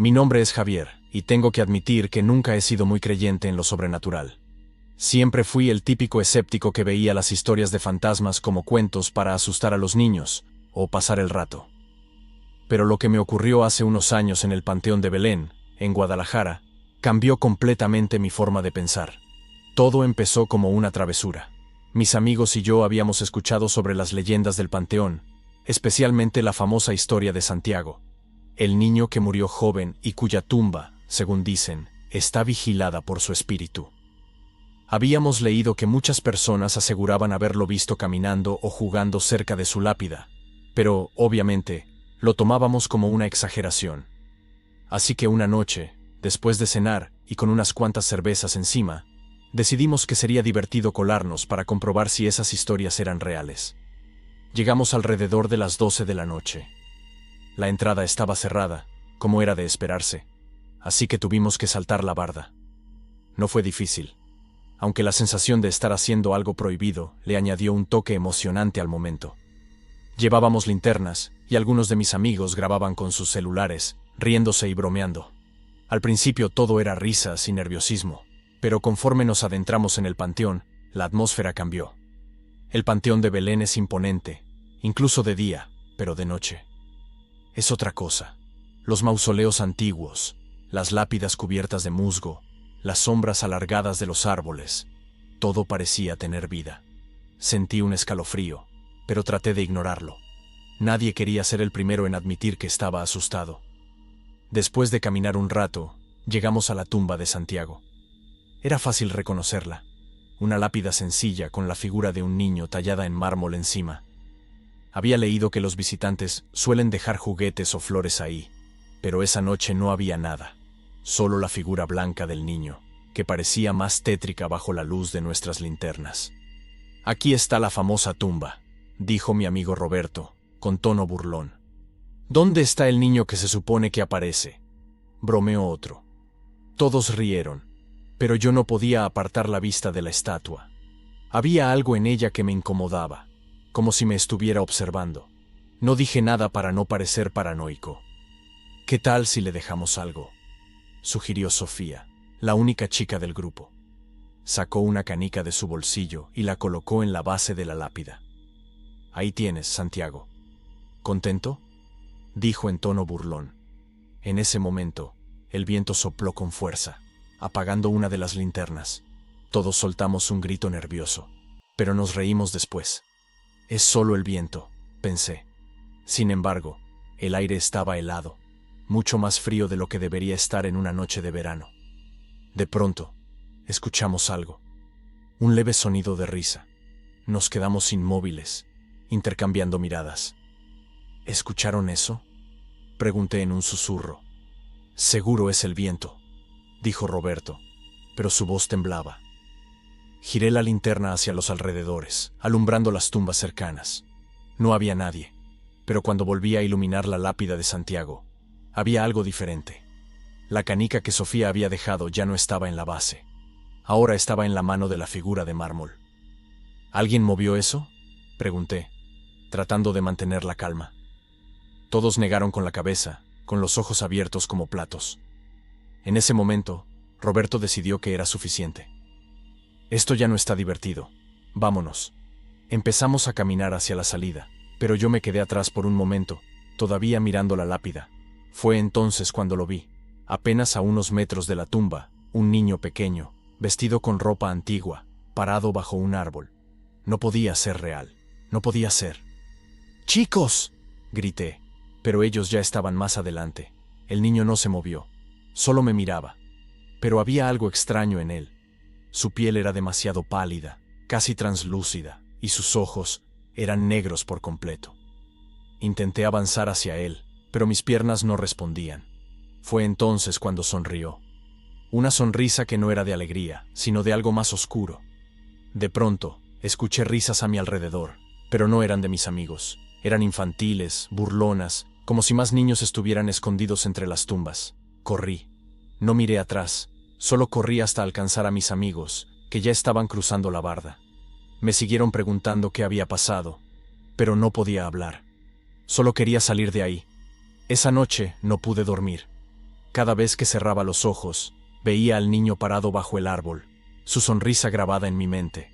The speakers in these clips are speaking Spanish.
Mi nombre es Javier, y tengo que admitir que nunca he sido muy creyente en lo sobrenatural. Siempre fui el típico escéptico que veía las historias de fantasmas como cuentos para asustar a los niños, o pasar el rato. Pero lo que me ocurrió hace unos años en el Panteón de Belén, en Guadalajara, cambió completamente mi forma de pensar. Todo empezó como una travesura. Mis amigos y yo habíamos escuchado sobre las leyendas del Panteón, especialmente la famosa historia de Santiago, el niño que murió joven y cuya tumba, según dicen, está vigilada por su espíritu. Habíamos leído que muchas personas aseguraban haberlo visto caminando o jugando cerca de su lápida, pero, obviamente, lo tomábamos como una exageración. Así que una noche, después de cenar y con unas cuantas cervezas encima, decidimos que sería divertido colarnos para comprobar si esas historias eran reales. Llegamos alrededor de las 12 de la noche. La entrada estaba cerrada, como era de esperarse, así que tuvimos que saltar la barda. No fue difícil, aunque la sensación de estar haciendo algo prohibido le añadió un toque emocionante al momento. Llevábamos linternas, y algunos de mis amigos grababan con sus celulares, riéndose y bromeando. Al principio todo era risas y nerviosismo, pero conforme nos adentramos en el panteón, la atmósfera cambió. El Panteón de Belén es imponente, incluso de día, pero de noche es otra cosa. Los mausoleos antiguos, las lápidas cubiertas de musgo, las sombras alargadas de los árboles, todo parecía tener vida. Sentí un escalofrío, pero traté de ignorarlo. Nadie quería ser el primero en admitir que estaba asustado. Después de caminar un rato, llegamos a la tumba de Santiago. Era fácil reconocerla, una lápida sencilla con la figura de un niño tallada en mármol encima. Había leído que los visitantes suelen dejar juguetes o flores ahí, pero esa noche no había nada, solo la figura blanca del niño, que parecía más tétrica bajo la luz de nuestras linternas. «Aquí está la famosa tumba», dijo mi amigo Roberto, con tono burlón. «¿Dónde está el niño que se supone que aparece?», bromeó otro. Todos rieron, pero yo no podía apartar la vista de la estatua. Había algo en ella que me incomodaba, como si me estuviera observando. No dije nada para no parecer paranoico. «¿Qué tal si le dejamos algo?», sugirió Sofía, la única chica del grupo. Sacó una canica de su bolsillo y la colocó en la base de la lápida. «Ahí tienes, Santiago». «¿Contento?», dijo en tono burlón. En ese momento, el viento sopló con fuerza, apagando una de las linternas. Todos soltamos un grito nervioso, pero nos reímos después. «Es solo el viento», pensé. Sin embargo, el aire estaba helado, mucho más frío de lo que debería estar en una noche de verano. De pronto, escuchamos algo, un leve sonido de risa. Nos quedamos inmóviles, intercambiando miradas. «¿Escucharon eso?», pregunté en un susurro. «Seguro es el viento», dijo Roberto, pero su voz temblaba. Giré la linterna hacia los alrededores, alumbrando las tumbas cercanas. No había nadie, pero cuando volví a iluminar la lápida de Santiago, había algo diferente. La canica que Sofía había dejado ya no estaba en la base. Ahora estaba en la mano de la figura de mármol. «¿Alguien movió eso?», pregunté, tratando de mantener la calma. Todos negaron con la cabeza, con los ojos abiertos como platos. En ese momento, Roberto decidió que era suficiente. «Esto ya no está divertido. Vámonos». Empezamos a caminar hacia la salida, pero yo me quedé atrás por un momento, todavía mirando la lápida. Fue entonces cuando lo vi, apenas a unos metros de la tumba, un niño pequeño, vestido con ropa antigua, parado bajo un árbol. No podía ser real, no podía ser. «¡Chicos!», grité, pero ellos ya estaban más adelante. El niño no se movió, solo me miraba, pero había algo extraño en él. Su piel era demasiado pálida, casi translúcida, y sus ojos eran negros por completo. Intenté avanzar hacia él, pero mis piernas no respondían. Fue entonces cuando sonrió. Una sonrisa que no era de alegría, sino de algo más oscuro. De pronto, escuché risas a mi alrededor, pero no eran de mis amigos. Eran infantiles, burlonas, como si más niños estuvieran escondidos entre las tumbas. Corrí. No miré atrás, solo corrí hasta alcanzar a mis amigos, que ya estaban cruzando la barda. Me siguieron preguntando qué había pasado, pero no podía hablar. Solo quería salir de ahí. Esa noche no pude dormir. Cada vez que cerraba los ojos, veía al niño parado bajo el árbol, su sonrisa grabada en mi mente.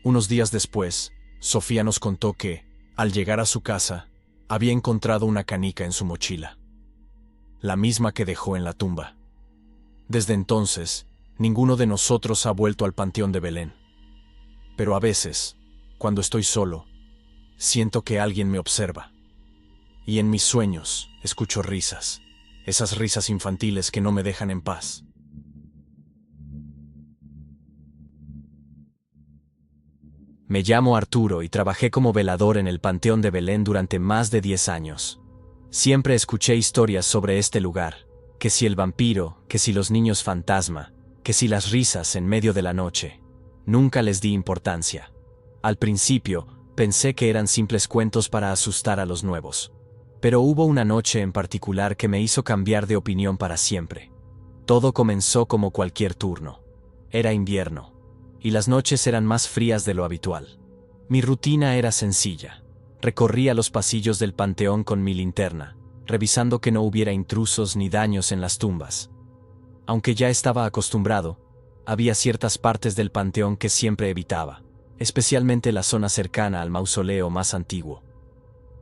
Unos días después, Sofía nos contó que, al llegar a su casa, había encontrado una canica en su mochila, la misma que dejó en la tumba. Desde entonces, ninguno de nosotros ha vuelto al Panteón de Belén. Pero a veces, cuando estoy solo, siento que alguien me observa. Y en mis sueños escucho risas, esas risas infantiles que no me dejan en paz. Me llamo Arturo y trabajé como velador en el Panteón de Belén durante más de 10 años. Siempre escuché historias sobre este lugar, que si el vampiro, que si los niños fantasma, que si las risas en medio de la noche. Nunca les di importancia. Al principio, pensé que eran simples cuentos para asustar a los nuevos. Pero hubo una noche en particular que me hizo cambiar de opinión para siempre. Todo comenzó como cualquier turno. Era invierno, y las noches eran más frías de lo habitual. Mi rutina era sencilla. Recorría los pasillos del panteón con mi linterna, revisando que no hubiera intrusos ni daños en las tumbas. Aunque ya estaba acostumbrado, había ciertas partes del panteón que siempre evitaba, especialmente la zona cercana al mausoleo más antiguo.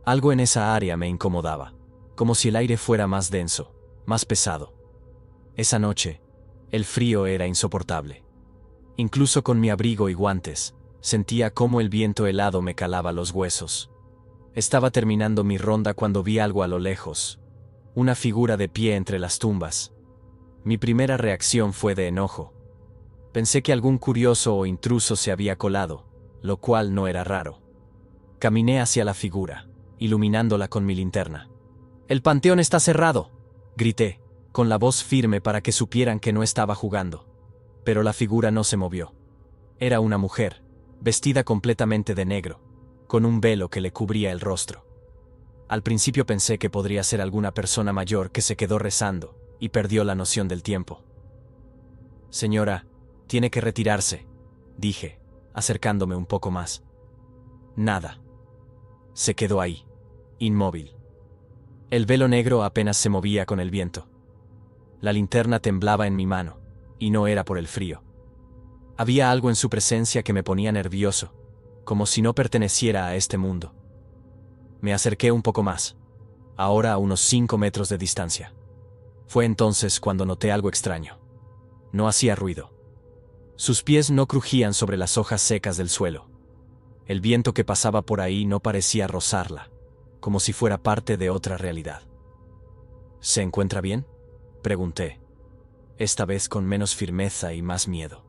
Algo en esa área me incomodaba, como si el aire fuera más denso, más pesado. Esa noche, el frío era insoportable. Incluso con mi abrigo y guantes, sentía cómo el viento helado me calaba los huesos. Estaba terminando mi ronda cuando vi algo a lo lejos, una figura de pie entre las tumbas. Mi primera reacción fue de enojo. Pensé que algún curioso o intruso se había colado, lo cual no era raro. Caminé hacia la figura, iluminándola con mi linterna. «¡El panteón está cerrado!», grité, con la voz firme para que supieran que no estaba jugando. Pero la figura no se movió. Era una mujer, vestida completamente de negro, con un velo que le cubría el rostro. Al principio pensé que podría ser alguna persona mayor que se quedó rezando y perdió la noción del tiempo. «Señora, tiene que retirarse», dije, acercándome un poco más. Nada. Se quedó ahí, inmóvil. El velo negro apenas se movía con el viento. La linterna temblaba en mi mano, y no era por el frío. Había algo en su presencia que me ponía nervioso, como si no perteneciera a este mundo. Me acerqué un poco más, ahora a unos 5 metros de distancia. Fue entonces cuando noté algo extraño. No hacía ruido. Sus pies no crujían sobre las hojas secas del suelo. El viento que pasaba por ahí no parecía rozarla, como si fuera parte de otra realidad. «¿Se encuentra bien?», pregunté, esta vez con menos firmeza y más miedo.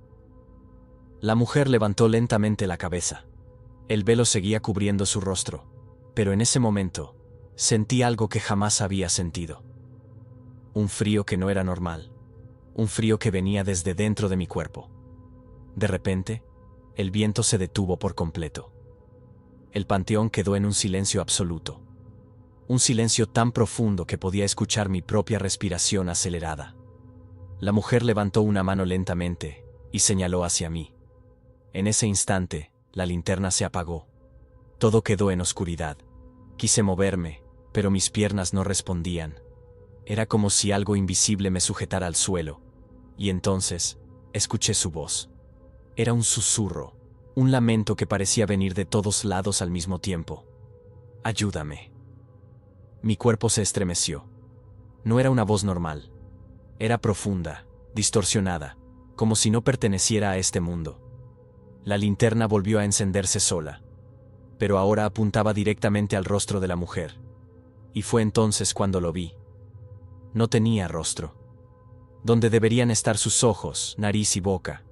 La mujer levantó lentamente la cabeza. El velo seguía cubriendo su rostro, pero en ese momento sentí algo que jamás había sentido. Un frío que no era normal, un frío que venía desde dentro de mi cuerpo. De repente, el viento se detuvo por completo. El panteón quedó en un silencio absoluto. Un silencio tan profundo que podía escuchar mi propia respiración acelerada. La mujer levantó una mano lentamente y señaló hacia mí. En ese instante, la linterna se apagó. Todo quedó en oscuridad. Quise moverme, pero mis piernas no respondían. Era como si algo invisible me sujetara al suelo. Y entonces, escuché su voz. Era un susurro, un lamento que parecía venir de todos lados al mismo tiempo. «Ayúdame». Mi cuerpo se estremeció. No era una voz normal. Era profunda, distorsionada, como si no perteneciera a este mundo. La linterna volvió a encenderse sola, pero ahora apuntaba directamente al rostro de la mujer. Y fue entonces cuando lo vi. No tenía rostro. Donde deberían estar sus ojos, nariz y boca,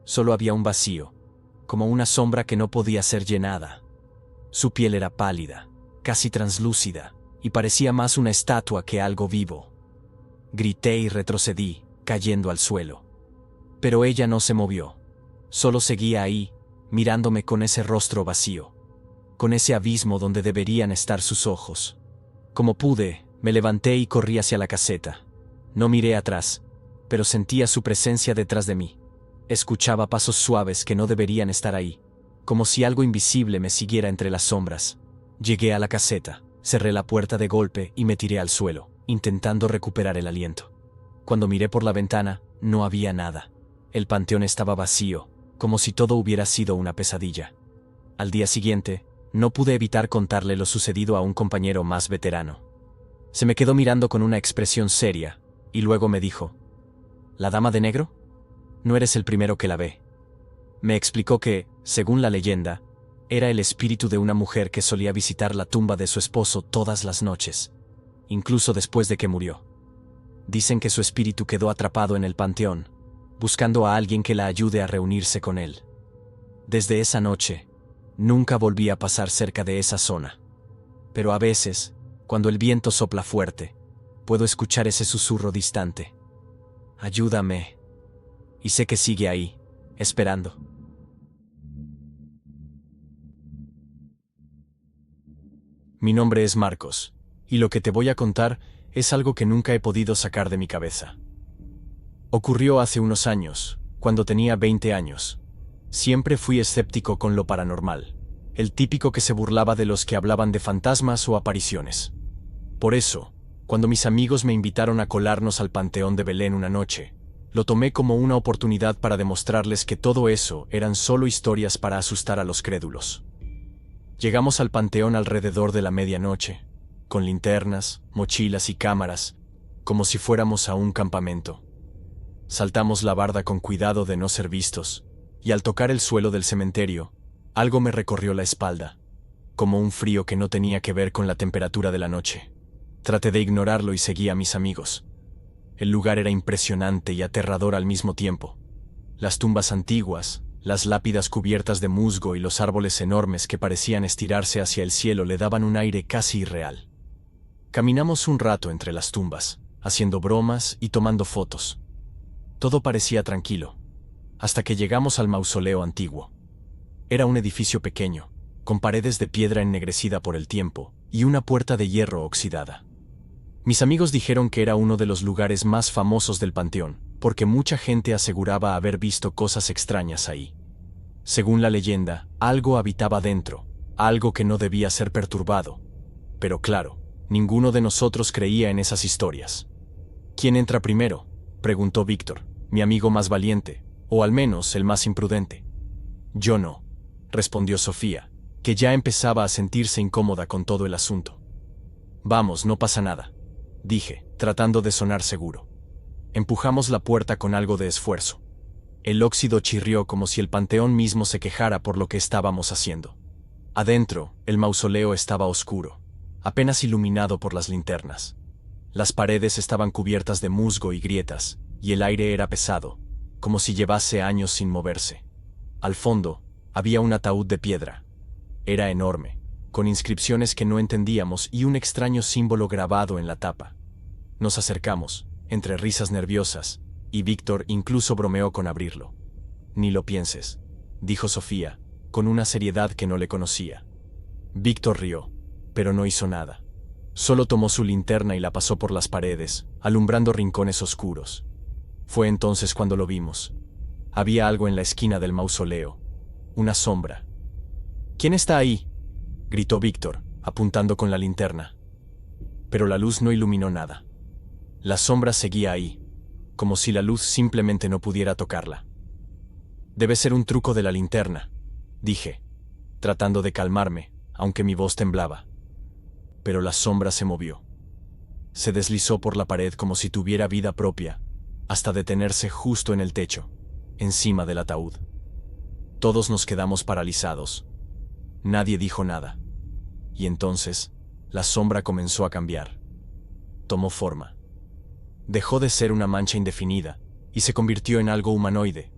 solo había un vacío, como una sombra que no podía ser llenada. Su piel era pálida, casi translúcida, y parecía más una estatua que algo vivo. Grité y retrocedí, cayendo al suelo. Pero ella no se movió. Solo seguía ahí, mirándome con ese rostro vacío, con ese abismo donde deberían estar sus ojos. Como pude, me levanté y corrí hacia la caseta. No miré atrás, pero sentía su presencia detrás de mí. Escuchaba pasos suaves que no deberían estar ahí, como si algo invisible me siguiera entre las sombras. Llegué a la caseta, cerré la puerta de golpe y me tiré al suelo, intentando recuperar el aliento. Cuando miré por la ventana, no había nada. El panteón estaba vacío, como si todo hubiera sido una pesadilla. Al día siguiente, no pude evitar contarle lo sucedido a un compañero más veterano. Se me quedó mirando con una expresión seria, y luego me dijo: ¿La dama de negro? No eres el primero que la ve. Me explicó que, según la leyenda, era el espíritu de una mujer que solía visitar la tumba de su esposo todas las noches, incluso después de que murió. Dicen que su espíritu quedó atrapado en el panteón, buscando a alguien que la ayude a reunirse con él. Desde esa noche, nunca volví a pasar cerca de esa zona. Pero a veces, cuando el viento sopla fuerte, puedo escuchar ese susurro distante. Ayúdame. Y sé que sigue ahí, esperando. Mi nombre es Marcos, y lo que te voy a contar es algo que nunca he podido sacar de mi cabeza. Ocurrió hace unos años, cuando tenía 20 años. Siempre fui escéptico con lo paranormal, el típico que se burlaba de los que hablaban de fantasmas o apariciones. Por eso, cuando mis amigos me invitaron a colarnos al Panteón de Belén una noche, lo tomé como una oportunidad para demostrarles que todo eso eran solo historias para asustar a los crédulos. Llegamos al panteón alrededor de la medianoche, con linternas, mochilas y cámaras, como si fuéramos a un campamento. Saltamos la barda con cuidado de no ser vistos, y al tocar el suelo del cementerio, algo me recorrió la espalda, como un frío que no tenía que ver con la temperatura de la noche. Traté de ignorarlo y seguí a mis amigos. El lugar era impresionante y aterrador al mismo tiempo. Las tumbas antiguas, las lápidas cubiertas de musgo y los árboles enormes que parecían estirarse hacia el cielo le daban un aire casi irreal. Caminamos un rato entre las tumbas, haciendo bromas y tomando fotos. Todo parecía tranquilo, hasta que llegamos al mausoleo antiguo. Era un edificio pequeño, con paredes de piedra ennegrecida por el tiempo y una puerta de hierro oxidada. Mis amigos dijeron que era uno de los lugares más famosos del panteón, porque mucha gente aseguraba haber visto cosas extrañas ahí. Según la leyenda, algo habitaba dentro, algo que no debía ser perturbado. Pero claro, ninguno de nosotros creía en esas historias. ¿Quién entra primero?, preguntó Víctor, mi amigo más valiente, o al menos el más imprudente. Yo no, respondió Sofía, que ya empezaba a sentirse incómoda con todo el asunto. Vamos, no pasa nada, dije, tratando de sonar seguro. Empujamos la puerta con algo de esfuerzo. El óxido chirrió como si el panteón mismo se quejara por lo que estábamos haciendo. Adentro, el mausoleo estaba oscuro, apenas iluminado por las linternas. Las paredes estaban cubiertas de musgo y grietas, y el aire era pesado, como si llevase años sin moverse. Al fondo, había un ataúd de piedra. Era enorme, con inscripciones que no entendíamos y un extraño símbolo grabado en la tapa. Nos acercamos, entre risas nerviosas, y Víctor incluso bromeó con abrirlo. Ni lo pienses, dijo Sofía, con una seriedad que no le conocía. Víctor rió, pero no hizo nada. Solo tomó su linterna y la pasó por las paredes, alumbrando rincones oscuros. Fue entonces cuando lo vimos. Había algo en la esquina del mausoleo, una sombra. ¿Quién está ahí?, gritó Víctor, apuntando con la linterna. Pero la luz no iluminó nada. La sombra seguía ahí, como si la luz simplemente no pudiera tocarla. Debe ser un truco de la linterna, dije, tratando de calmarme, aunque mi voz temblaba. Pero la sombra se movió. Se deslizó por la pared como si tuviera vida propia, hasta detenerse justo en el techo, encima del ataúd. Todos nos quedamos paralizados. Nadie dijo nada. Y entonces, la sombra comenzó a cambiar. Tomó forma. Dejó de ser una mancha indefinida y se convirtió en algo humanoide,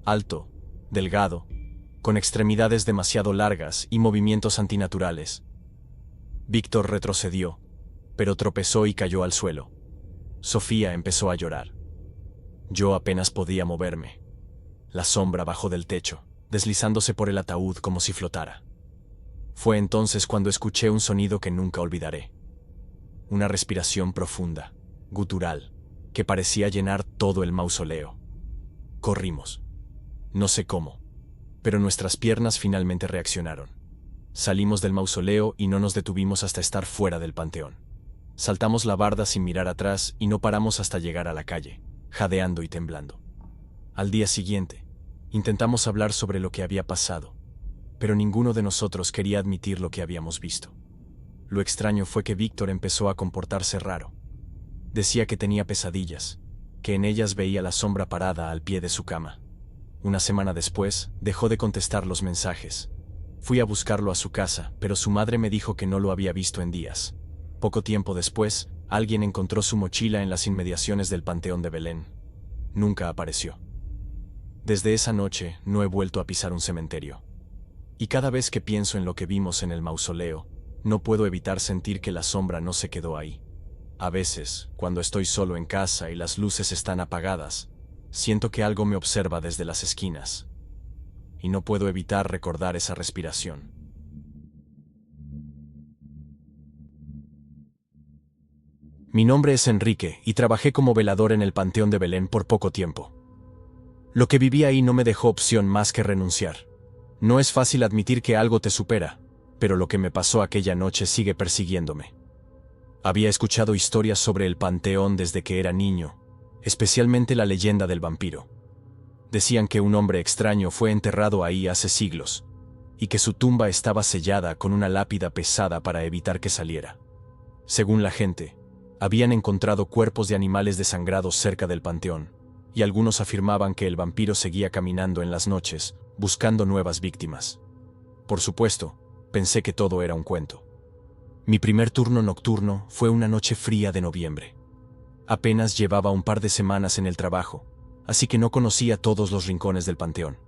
alto, delgado, con extremidades demasiado largas y movimientos antinaturales. Víctor retrocedió, pero tropezó y cayó al suelo. Sofía empezó a llorar. Yo apenas podía moverme. La sombra bajó del techo, deslizándose por el ataúd como si flotara. Fue entonces cuando escuché un sonido que nunca olvidaré. Una respiración profunda, gutural, que parecía llenar todo el mausoleo. Corrimos. No sé cómo, pero nuestras piernas finalmente reaccionaron. Salimos del mausoleo y no nos detuvimos hasta estar fuera del panteón. Saltamos la barda sin mirar atrás y no paramos hasta llegar a la calle, jadeando y temblando. Al día siguiente, intentamos hablar sobre lo que había pasado, pero ninguno de nosotros quería admitir lo que habíamos visto. Lo extraño fue que Víctor empezó a comportarse raro. Decía que tenía pesadillas, que en ellas veía la sombra parada al pie de su cama. Una semana después, dejó de contestar los mensajes. Fui a buscarlo a su casa, pero su madre me dijo que no lo había visto en días. Poco tiempo después, alguien encontró su mochila en las inmediaciones del Panteón de Belén. Nunca apareció. Desde esa noche, no he vuelto a pisar un cementerio. Y cada vez que pienso en lo que vimos en el mausoleo, no puedo evitar sentir que la sombra no se quedó ahí. A veces, cuando estoy solo en casa y las luces están apagadas, siento que algo me observa desde las esquinas. Y no puedo evitar recordar esa respiración. Mi nombre es Enrique y trabajé como velador en el Panteón de Belén por poco tiempo. Lo que viví ahí no me dejó opción más que renunciar. No es fácil admitir que algo te supera, pero lo que me pasó aquella noche sigue persiguiéndome. Había escuchado historias sobre el Panteón desde que era niño, especialmente la leyenda del vampiro. Decían que un hombre extraño fue enterrado ahí hace siglos, y que su tumba estaba sellada con una lápida pesada para evitar que saliera. Según la gente, habían encontrado cuerpos de animales desangrados cerca del panteón, y algunos afirmaban que el vampiro seguía caminando en las noches, buscando nuevas víctimas. Por supuesto, pensé que todo era un cuento. Mi primer turno nocturno fue una noche fría de noviembre. Apenas llevaba un par de semanas en el trabajo, así que no conocía todos los rincones del panteón.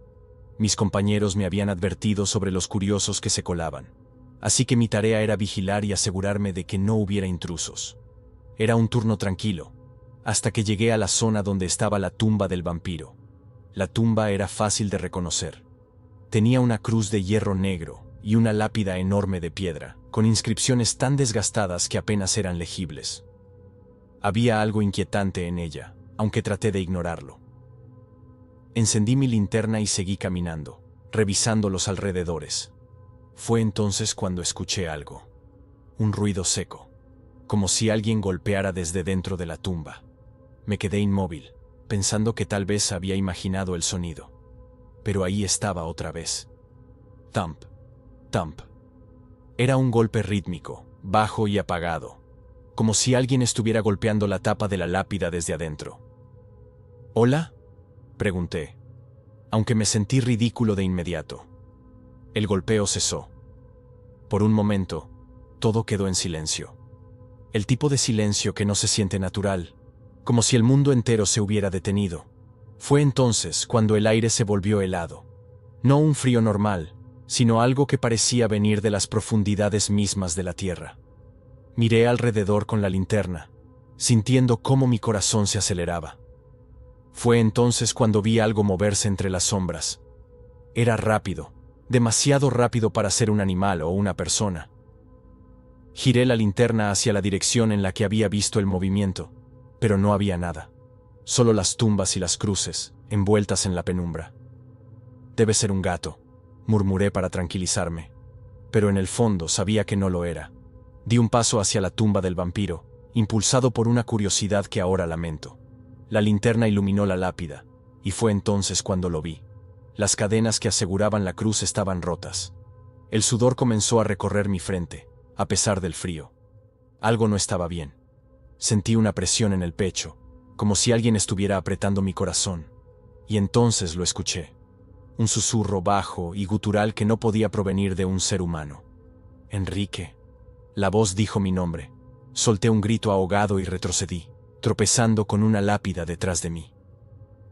Mis compañeros me habían advertido sobre los curiosos que se colaban, así que mi tarea era vigilar y asegurarme de que no hubiera intrusos. Era un turno tranquilo, hasta que llegué a la zona donde estaba la tumba del vampiro. La tumba era fácil de reconocer. Tenía una cruz de hierro negro y una lápida enorme de piedra, con inscripciones tan desgastadas que apenas eran legibles. Había algo inquietante en ella, aunque traté de ignorarlo. Encendí mi linterna y seguí caminando, revisando los alrededores. Fue entonces cuando escuché algo. Un ruido seco, como si alguien golpeara desde dentro de la tumba. Me quedé inmóvil, pensando que tal vez había imaginado el sonido. Pero ahí estaba otra vez. Thump, thump. Era un golpe rítmico, bajo y apagado, como si alguien estuviera golpeando la tapa de la lápida desde adentro. ¿Hola?, pregunté, aunque me sentí ridículo de inmediato. El golpeo cesó. Por un momento, todo quedó en silencio. El tipo de silencio que no se siente natural, como si el mundo entero se hubiera detenido. Fue entonces cuando el aire se volvió helado. No un frío normal, sino algo que parecía venir de las profundidades mismas de la tierra. Miré alrededor con la linterna, sintiendo cómo mi corazón se aceleraba. Fue entonces cuando vi algo moverse entre las sombras. Era rápido, demasiado rápido para ser un animal o una persona. Giré la linterna hacia la dirección en la que había visto el movimiento, pero no había nada. Solo las tumbas y las cruces, envueltas en la penumbra. Debe ser un gato, murmuré para tranquilizarme, pero en el fondo sabía que no lo era. Di un paso hacia la tumba del vampiro, impulsado por una curiosidad que ahora lamento. La linterna iluminó la lápida, y fue entonces cuando lo vi. Las cadenas que aseguraban la cruz estaban rotas. El sudor comenzó a recorrer mi frente, a pesar del frío. Algo no estaba bien. Sentí una presión en el pecho, como si alguien estuviera apretando mi corazón, y entonces lo escuché. Un susurro bajo y gutural que no podía provenir de un ser humano. Enrique. La voz dijo mi nombre. Solté un grito ahogado y retrocedí, tropezando con una lápida detrás de mí.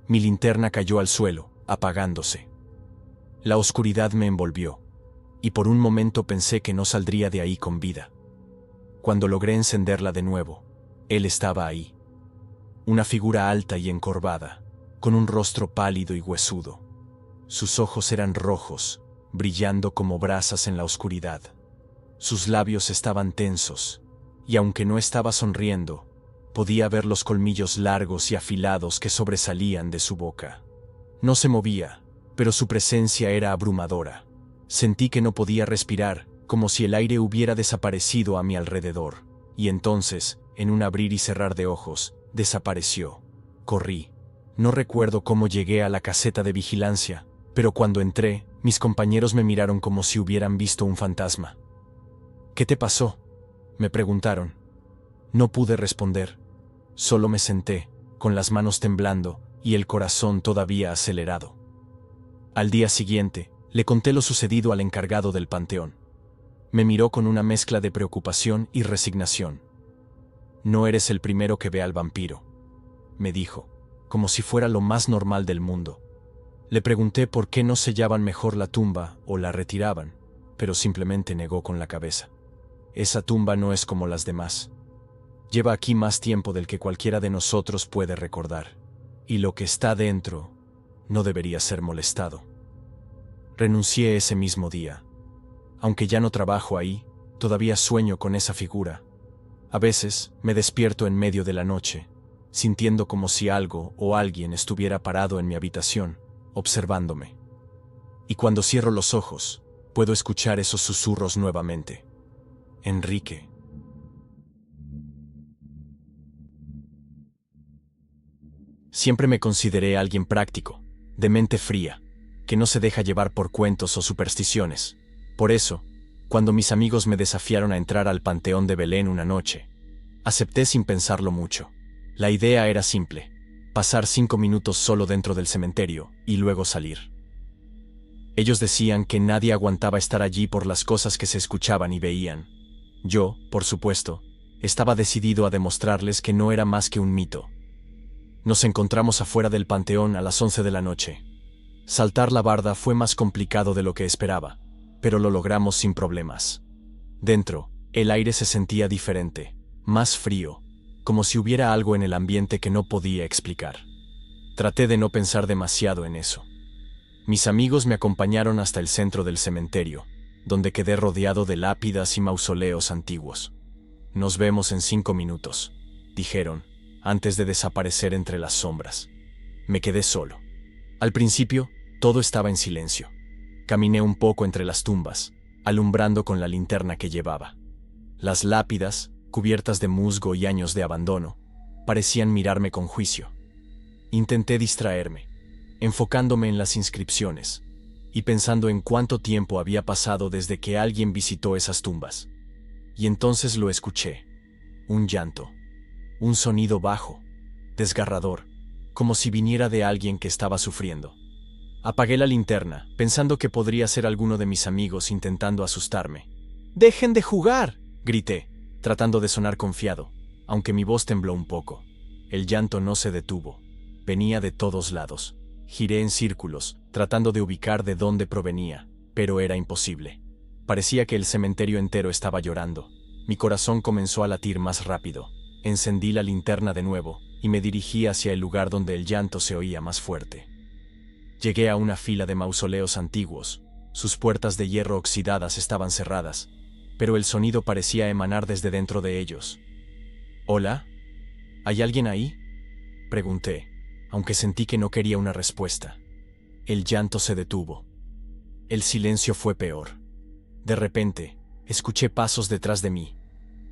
Mi linterna cayó al suelo, apagándose. La oscuridad me envolvió, y por un momento pensé que no saldría de ahí con vida. Cuando logré encenderla de nuevo, él estaba ahí. Una figura alta y encorvada, con un rostro pálido y huesudo. Sus ojos eran rojos, brillando como brasas en la oscuridad. Sus labios estaban tensos, y aunque no estaba sonriendo, podía ver los colmillos largos y afilados que sobresalían de su boca. No se movía, pero su presencia era abrumadora. Sentí que no podía respirar, como si el aire hubiera desaparecido a mi alrededor. y entonces, en un abrir y cerrar de ojos, desapareció. Corrí. No recuerdo cómo llegué a la caseta de vigilancia, pero cuando entré, mis compañeros me miraron como si hubieran visto un fantasma. ¿Qué te pasó?, me preguntaron. No pude responder. Solo me senté, con las manos temblando y el corazón todavía acelerado. Al día siguiente, le conté lo sucedido al encargado del panteón. Me miró con una mezcla de preocupación y resignación. No eres el primero que ve al vampiro, me dijo, como si fuera lo más normal del mundo. Le pregunté por qué no sellaban mejor la tumba o la retiraban, pero simplemente negó con la cabeza. Esa tumba no es como las demás. Lleva aquí más tiempo del que cualquiera de nosotros puede recordar, y lo que está dentro no debería ser molestado. Renuncié ese mismo día. Aunque ya no trabajo ahí, todavía sueño con esa figura. A veces me despierto en medio de la noche, sintiendo como si algo o alguien estuviera parado en mi habitación, observándome. Y cuando cierro los ojos, puedo escuchar esos susurros nuevamente. Enrique. Siempre me consideré alguien práctico, de mente fría, que no se deja llevar por cuentos o supersticiones. Por eso, cuando mis amigos me desafiaron a entrar al Panteón de Belén una noche, acepté sin pensarlo mucho. La idea era simple: pasar 5 minutos solo dentro del cementerio y luego salir. Ellos decían que nadie aguantaba estar allí por las cosas que se escuchaban y veían. Yo, por supuesto, estaba decidido a demostrarles que no era más que un mito. Nos encontramos afuera del panteón a las 11 de la noche. Saltar la barda fue más complicado de lo que esperaba, pero lo logramos sin problemas. Dentro, el aire se sentía diferente, más frío, como si hubiera algo en el ambiente que no podía explicar. Traté de no pensar demasiado en eso. Mis amigos me acompañaron hasta el centro del cementerio, donde quedé rodeado de lápidas y mausoleos antiguos. Nos vemos en 5 minutos, dijeron, antes de desaparecer entre las sombras. Me quedé solo. Al principio, todo estaba en silencio. Caminé un poco entre las tumbas, alumbrando con la linterna que llevaba. Las lápidas, cubiertas de musgo y años de abandono, parecían mirarme con juicio. Intenté distraerme, enfocándome en las inscripciones y pensando en cuánto tiempo había pasado desde que alguien visitó esas tumbas. Y entonces lo escuché. Un llanto. Un sonido bajo, desgarrador, como si viniera de alguien que estaba sufriendo. Apagué la linterna, pensando que podría ser alguno de mis amigos intentando asustarme. ¡Dejen de jugar!, grité, tratando de sonar confiado, aunque mi voz tembló un poco. El llanto no se detuvo. Venía de todos lados. Giré en círculos, tratando de ubicar de dónde provenía, pero era imposible. Parecía que el cementerio entero estaba llorando. Mi corazón comenzó a latir más rápido. Encendí la linterna de nuevo y me dirigí hacia el lugar donde el llanto se oía más fuerte. Llegué a una fila de mausoleos antiguos. Sus puertas de hierro oxidadas estaban cerradas, pero el sonido parecía emanar desde dentro de ellos. ¿Hola? ¿Hay alguien ahí?, pregunté, aunque sentí que no quería una respuesta. El llanto se detuvo. El silencio fue peor. De repente, escuché pasos detrás de mí.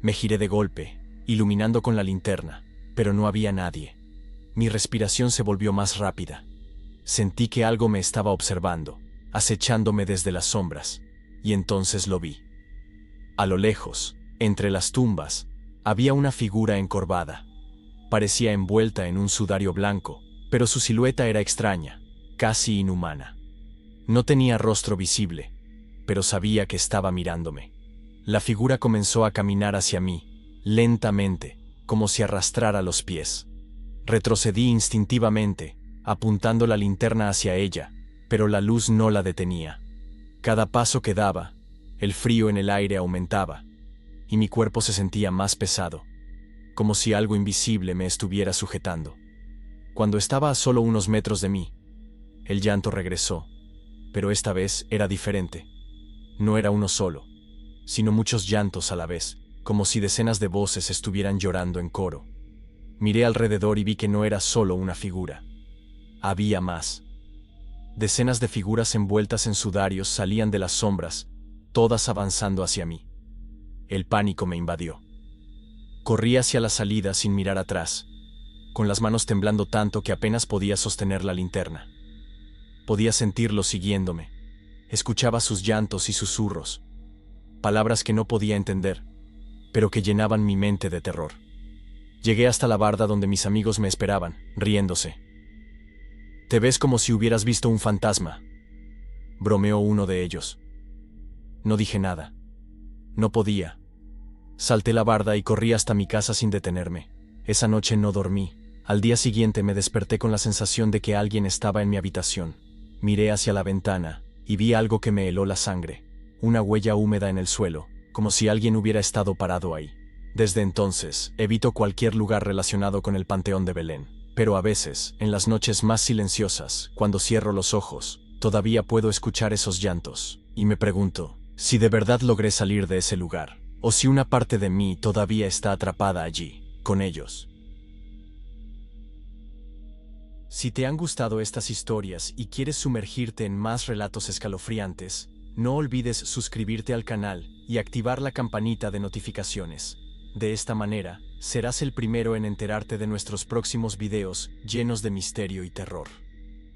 Me giré de golpe, iluminando con la linterna, pero no había nadie. Mi respiración se volvió más rápida. Sentí que algo me estaba observando, acechándome desde las sombras, y entonces lo vi. A lo lejos, entre las tumbas, había una figura encorvada. Parecía envuelta en un sudario blanco, pero su silueta era extraña, casi inhumana. No tenía rostro visible, pero sabía que estaba mirándome. La figura comenzó a caminar hacia mí, lentamente, como si arrastrara los pies. Retrocedí instintivamente, apuntando la linterna hacia ella, pero la luz no la detenía. Cada paso que daba, el frío en el aire aumentaba, y mi cuerpo se sentía más pesado, como si algo invisible me estuviera sujetando. Cuando estaba a solo unos metros de mí, el llanto regresó, pero esta vez era diferente. No era uno solo, sino muchos llantos a la vez, como si decenas de voces estuvieran llorando en coro. Miré alrededor y vi que no era solo una figura. Había más. Decenas de figuras envueltas en sudarios salían de las sombras, todas avanzando hacia mí. El pánico me invadió. Corrí hacia la salida sin mirar atrás, con las manos temblando tanto que apenas podía sostener la linterna. Podía sentirlo siguiéndome. Escuchaba sus llantos y susurros, palabras que no podía entender, pero que llenaban mi mente de terror. Llegué hasta la barda donde mis amigos me esperaban, riéndose. «Te ves como si hubieras visto un fantasma», bromeó uno de ellos. No dije nada. No podía. Salté la barda y corrí hasta mi casa sin detenerme. Esa noche no dormí. Al día siguiente me desperté con la sensación de que alguien estaba en mi habitación. Miré hacia la ventana y vi algo que me heló la sangre. Una huella húmeda en el suelo, como si alguien hubiera estado parado ahí. Desde entonces, evito cualquier lugar relacionado con el Panteón de Belén. Pero a veces, en las noches más silenciosas, cuando cierro los ojos, todavía puedo escuchar esos llantos. Y me pregunto, si de verdad logré salir de ese lugar, o si una parte de mí todavía está atrapada allí, con ellos. Si te han gustado estas historias y quieres sumergirte en más relatos escalofriantes, no olvides suscribirte al canal y activar la campanita de notificaciones. De esta manera, serás el primero en enterarte de nuestros próximos videos llenos de misterio y terror.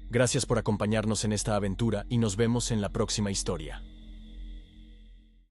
Gracias por acompañarnos en esta aventura y nos vemos en la próxima historia.